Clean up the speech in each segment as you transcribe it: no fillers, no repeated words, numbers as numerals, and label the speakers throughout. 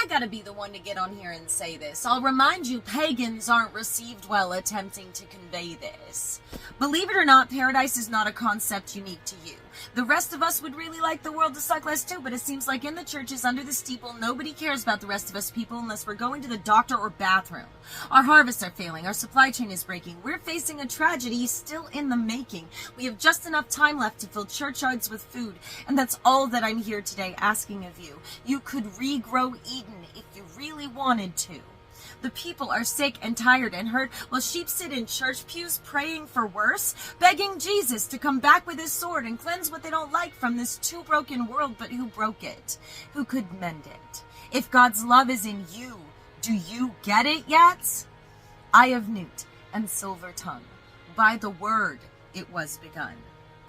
Speaker 1: I gotta be the one to get on here and say this. I'll remind you, pagans aren't received well attempting to convey this. Believe it or not, paradise is not a concept unique to you. The rest of us would really like the world to suck less too, but it seems like in the churches under the steeple, nobody cares about the rest of us people unless we're going to the doctor or bathroom. Our harvests are failing, our supply chain is breaking, we're facing a tragedy still in the making. We have just enough time left to fill churchyards with food, and that's all that I'm here today asking of you. You could regrow Eden if you really wanted to. The people are sick and tired and hurt while sheep sit in church pews praying for worse, begging Jesus to come back with his sword and cleanse what they don't like from this too broken world. But who broke it? Who could mend it? If God's love is in you, do you get it yet? Eye of newt and silver tongue, by the word it was begun.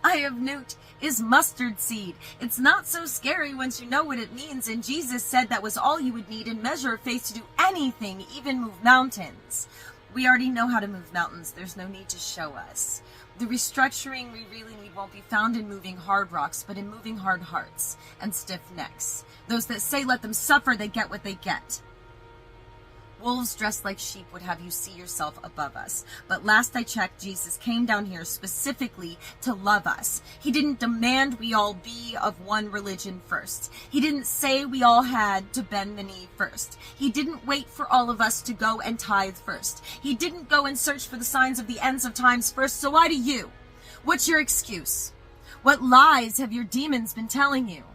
Speaker 1: Eye of newt is mustard seed. It's not so scary once you know what it means, and Jesus said that was all you would need in measure of faith to do anything, even move mountains. We already know how to move mountains. There's no need to show us. The restructuring we really need won't be found in moving hard rocks, but in moving hard hearts and stiff necks. Those that say let them suffer, they get what they get. Wolves dressed like sheep would have you see yourself above us. But last I checked, Jesus came down here specifically to love us. He didn't demand we all be of one religion first. He didn't say we all had to bend the knee first. He didn't wait for all of us to go and tithe first. He didn't go and search for the signs of the ends of times first. So why do you? What's your excuse? What lies have your demons been telling you?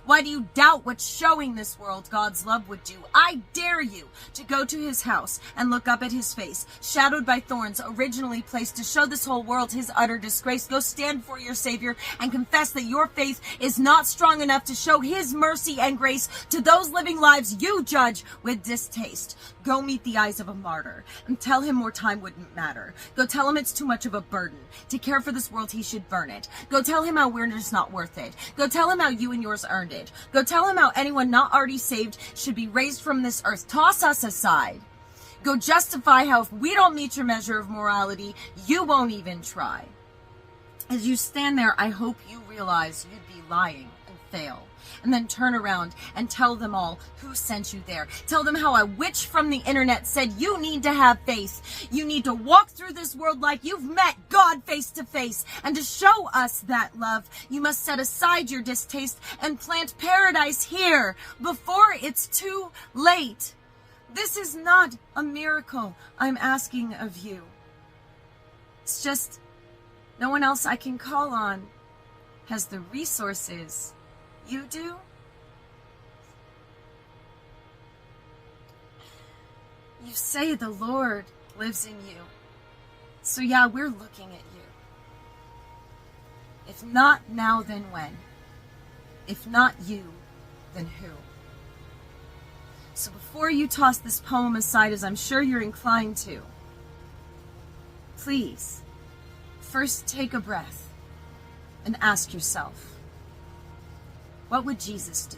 Speaker 1: Why do you doubt what's showing this world God's love would do? I dare you to go to his house and look up at his face, shadowed by thorns, originally placed to show this whole world his utter disgrace. Go stand for your Savior and confess that your faith is not strong enough to show his mercy and grace to those living lives you judge with distaste. Go meet the eyes of a martyr and tell him more time wouldn't matter. Go tell him it's too much of a burden. To care for this world, he should burn it. Go tell him how we're just not worth it. Go tell him how you and yours earned it. Go tell him how anyone not already saved should be raised from this earth. Toss us aside. Go justify how if we don't meet your measure of morality, you won't even try. As you stand there, I hope you realize you'd be lying and fail. And then turn around and tell them all who sent you there. Tell them how a witch from the internet said you need to have faith. You need to walk through this world like you've met God face to face. And to show us that love, you must set aside your distaste and plant paradise here before it's too late. This is not a miracle I'm asking of you. It's just no one else I can call on has the resources you do. You say the Lord lives in you. So yeah, we're looking at you. If not now, then when? If not you, then who? So before you toss this poem aside, as I'm sure you're inclined to, please, first take a breath and ask yourself, what would Jesus do?